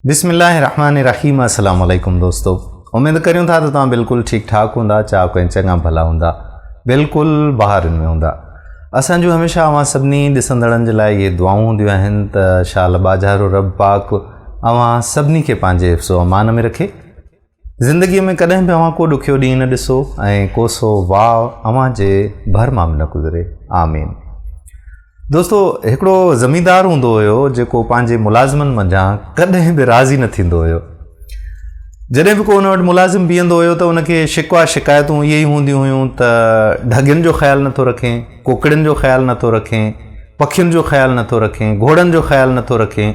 बिस्मिल्लाहिर्रहमानिर्रहीम। अस्सलाम वालेकुम दोस्तों, उम्मीद करूँ था तो तव्हां बिल्कुल ठीक ठाक होंदा, चा कोई चंगा भला होंदा, बिल्कुल बहार में होंदा। असांजो हमेशा अवां सभिनी ॾिसंदड़नि जे लाइ ये दुआऊं हूंदियूं आहिनि त शाल बाज़ारो रब पाक अवां सभिनी खे पंहिंजे हिफ्ज़ो अमान में रखे। ज़िंदगीअ में कॾहिं बि अवां को ॾुखियो ॾींहुं न ॾिसो ऐं कोसो वाह अवां जे भर मां न गुज़रे, आमीन। दोस्तों, हिकिड़ो ज़मींदार हूंदो हुयो जेको पंहिंजे मुलाज़िमनि मंझां कॾहिं बि राज़ी न थींदो हुयो। जॾहिं बि को हुन वटि मुलाज़िम बीहंदो हुयो त उनखे शिकवा शिकायतूं इहे ई हूंदियूं हुयूं त ढगियुनि जो ख़्यालु नथो रखे, कुकड़ियुनि जो ख़्यालु नथो रखे, पखियुनि जो ख़्यालु नथो रखे, घोड़नि जो ख़्यालु नथो रखे,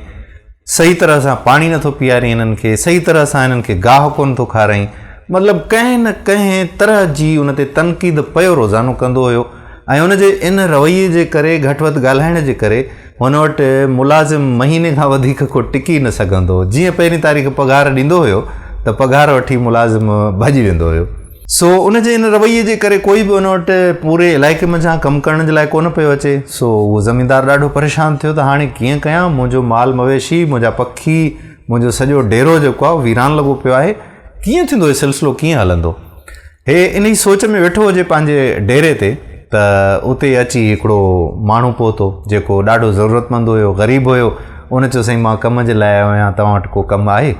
सही तरह सां पाणी नथो पीआरे हिननि खे, सही तरह सां हिननि खे गाहु कोन थो खाराई। मतिलबु कंहिं न कंहिं तरह जी उन ते तनक़ीद पयो रोज़ानो कंदो हुयो। ऐं उनजे इन रवैये जे करे, घटि वधि ॻाल्हाइण जे करे हुन वटि मुलाज़िम महीने खां वधीक को टिकी न सघंदो। जीअं पहिरीं तारीख़ पघार ॾींदो हुयो त पघार वठी मुलाज़िम भॼी वेंदो हुयो। सो उनजे इन रवैये जे करे कोई बि उन वटि पूरे इलाइक़े मंझां कमु करण जे लाइ कोन पियो अचे। सो उहो ज़मींदार ॾाढो परेशान थियो त हाणे कीअं कयां, मुंहिंजो माल मवेशी, मुंहिंजा पखी, मुंहिंजो सॼो डेरो जेको आहे वीरान लॻो पियो आहे, कीअं थींदो इहो सिलसिलो, कीअं हलंदो। हे इन ई सोच में वेठो हुजे पंहिंजे डेरे ते त उते अची हिकिड़ो माण्हू पहुतो जेको ॾाढो ज़रूरतमंद हुयो, ग़रीब हुयो। उन चयो, साईं मां कम जे लाइ आयो आहियां, तव्हां वटि को कमु आहे?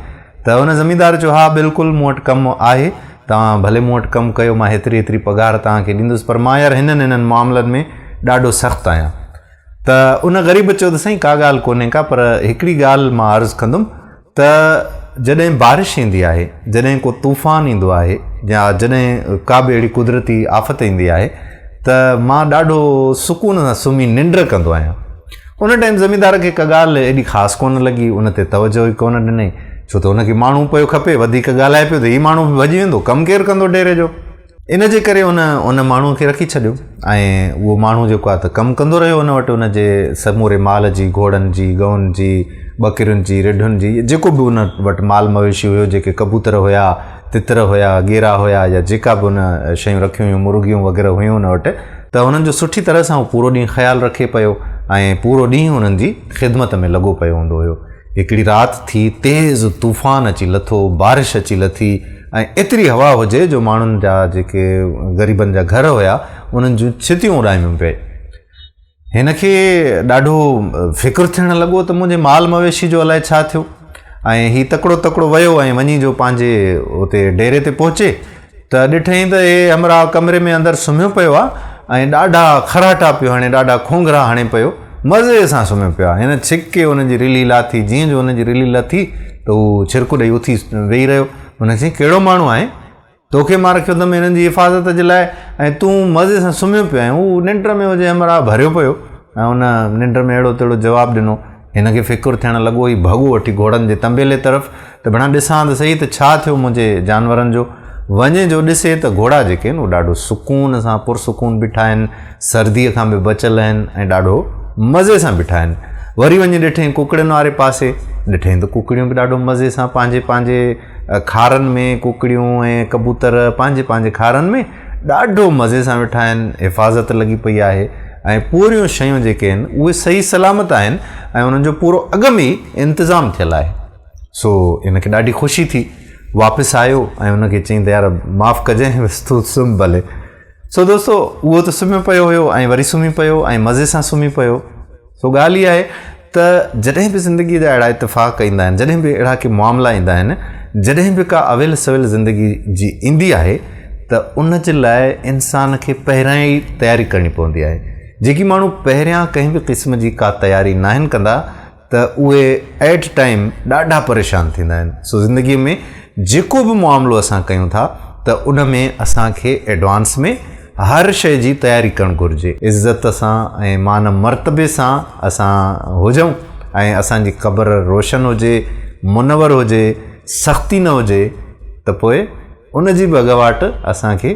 त उन ज़मींदार चयो, हा बिल्कुलु मूं वटि कमु आहे, तव्हां भले मूं वटि कमु कयो, मां हेतिरी पघार तव्हांखे ॾींदुसि, पर मां यार हिननि मामलनि में ॾाढो सख़्तु आहियां। त उन ग़रीब चयो त साईं का ॻाल्हि कोन्हे का, पर हिकिड़ी ॻाल्हि मां अर्ज़ु कंदुमि त जॾहिं बारिश ईंदी आहे, जॾहिं को तूफ़ान ईंदो आहे, या जॾहिं का बि अहिड़ी कुदरती आफ़त ईंदी आहे त मां ॾाढो सुकून सां सुम्ही निंड कंदो आहियां। उन टाइम ज़मींदार खे का ॻाल्हि एॾी ख़ासि कोन लॻी, उन ते तवजो ई कोन ॾिनई, छो त हुनखे माण्हू पियो खपे, वधीक ॻाल्हाए पियो त हीउ माण्हू बि भॼी वेंदो, कमु केरु कंदो डेरे जो। इन जे करे उन माण्हूअ खे रखी छॾियो ऐं उहो माण्हू जेको आहे त कमु कंदो रहियो उन वटि, उनजे समूरे माल जी, घोड़नि जी, गउनि जी, बकरियुनि जी, रिढुनि जी, जेको बि उन वटि माल मवेशी हुयो, जेके कबूतर हुया, तितर हुया, गेरा हुया, या जेका बि उन शयूं रखियूं हुयूं, मुर्गियूं वग़ैरह हुयूं उन वटि, त हुननि जो सुठी तरह सां उहो पूरो ॾींहुं ख़्यालु रखे पियो ऐं पूरो ॾींहुं हुननि जी ख़िदमत में लॻो पियो हूंदो हुयो। हिकिड़ी राति थी, तेज़ तूफ़ान अची लथो, बारिश अची लथी ऐं एतिरी हवा हुजे जो माण्हुनि जा जेके ग़रीबनि जा घर हुया उन्हनि जूं छितियूं उॾामियूं पए। हिन खे ॾाढो फ़िक्रु थियणु लॻो त मुंहिंजे माल मवेशी जो अलाए छा थियो। ऐं हीउ तकिड़ो वियो ऐं वञी जो पंहिंजे उते डेरे ते पहुचे त ॾिठईं त हे हमरा कमरे में अंदरि सुम्हियो पियो आहे ऐं ॾाढा खराटा पियो हणे, ॾाढा खोंघरा हणे पियो, मज़े सां सुम्हियो पियो आहे। हिन छिके हुनजी रिली लाथी, जीअं जो हुनजी रिली लथी त उहो छिरकु ॾेई उथी वेही रहियो। हुन चई, कहिड़ो माण्हू आहे, तोखे मां रखियो अथमि हिननि जी हिफ़ाज़त जे लाइ ऐं तूं मज़े सां सुम्हियो पियो आहीं। हू निंड में हुजे हमरा भरियो पियो ऐं हुन निंड में अहिड़ो तेड़ो जवाबु ॾिनो। हिन खे फ़िक्रु थियणु लॻो, ही भॻो वठी घोड़नि जे तंबेले तरफ़ त भणा ॾिसां त सही त छा थियो मुंहिंजे जानवरनि जो। वञे जो ॾिसे त घोड़ा जेके आहिनि उहे ॾाढो सुकून सां पुरसुकून बीठा आहिनि, सर्दीअ खां बि बचियल आहिनि ऐं ॾाढो मज़े सां बीठा आहिनि। वरी वञी ॾिठईं कुकड़ियुनि वारे पासे, ॾिठईं त कुकड़ियूं बि ॾाढो मज़े सां पंहिंजे खारनि में, कुकड़ियूं ऐं कबूतर पंहिंजे खारनि में ॾाढो मज़े सां वेठा आहिनि, हिफ़ाज़त लॻी पई आहे ऐं पूरियूं शयूं जेके आहिनि उहे सही सलामत आहिनि ऐं उन्हनि जो पूरो अॻ में ई इंतिज़ामु थियलु आहे। सो इनखे ॾाढी ख़ुशी थी, वापसि आयो ऐं उनखे चईं त यार माफ़ु कजांइ, तूं सुम्ह भले। सो दोस्तो, उहो त सुम्हियो पियो हुयो ऐं वरी सुम्ही पियो ऐं मज़े सां सुम्ही पियो। सो ॻाल्हि इहा आहे त जॾहिं बि ज़िंदगीअ जा अहिड़ा इतफ़ाक़ ईंदा आहिनि, जॾहिं बि अहिड़ा के मामला ईंदा आहिनि, जॾहिं बि का अविल सविल ज़िंदगी जी ईंदी आहे त उन जे लाइ इंसान खे पहिरियां ई तयारी करणी पवंदी आहे। जेकी माण्हू पहिरियां कंहिं बि क़िस्म जी का तयारी न आहिनि कंदा त उहे एट टाइम ॾाढा परेशान थींदा आहिनि। सो ज़िंदगीअ में जेको बि मामिलो असां कयूं था त उन में असांखे एडवांस में हर शइ जी तयारी करणु घुरिजे। इज़त सां ऐं मान मर्तबे सां असां हुजऊं ऐं असांजी क़बर रोशन हुजे, मुनवर हुजे, सख़्ती न हुजे, त पोइ उन जी बि अॻुवाट असांखे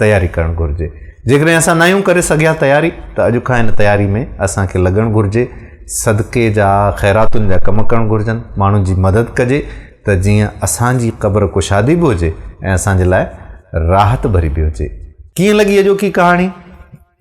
तयारी करणु घुरिजे। जेकॾहिं असां न आहियूं करे सघिया तयारी त अॼु खां हिन तयारी में असांखे लॻणु घुरिजे। सदके जा, ख़ैरातुनि जा कमु करणु घुरिजनि, माण्हुनि जी मदद कजे त जीअं असांजी क़बर कुशादी बि हुजे ऐं असांजे लाइ राहत भरी बि हुजे। कीअं लॻी अॼोकी कहाणी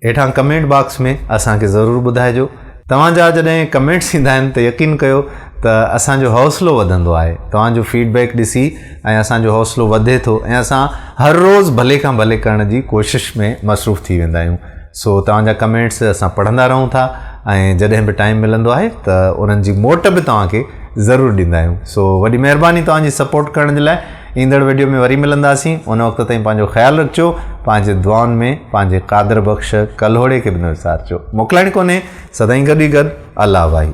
हेठां कमेंट बॉक्स में असांखे ज़रूरु ॿुधाइजो। तव्हांजा जॾहिं कमेंट्स ईंदा आहिनि त यकीन कयो त असांजो हौसलो वधंदो आहे। तव्हांजो फीडबैक ॾिसी ऐं असांजो हौसलो वधे थो ऐं असां हर रोज़ु भले खां भले करण जी कोशिश में मसरूफ़ थी वेंदा आहियूं। सो तव्हांजा कमेंट्स असां पढ़ंदा रहूं था ऐं जॾहिं बि टाइम मिलंदो आहे त उन्हनि जी मोट बि तव्हांखे ज़रूरु ॾींदा आहियूं। सो वॾी महिरबानी तव्हांजी सपोर्ट करण जे लाइ। ईंदड़ वीडियो में वरी मिलंदासीं। उन वक़्त ताईं पंहिंजो ख़्यालु रखिजो, पंहिंजे दुआउनि में पंहिंजे क़ादिर बख़्श कल्होड़े खे बि न विसारिजो। मोकिलाइणी कोन्हे, सदाईं गॾु ई गॾु। अल्लाह भाई।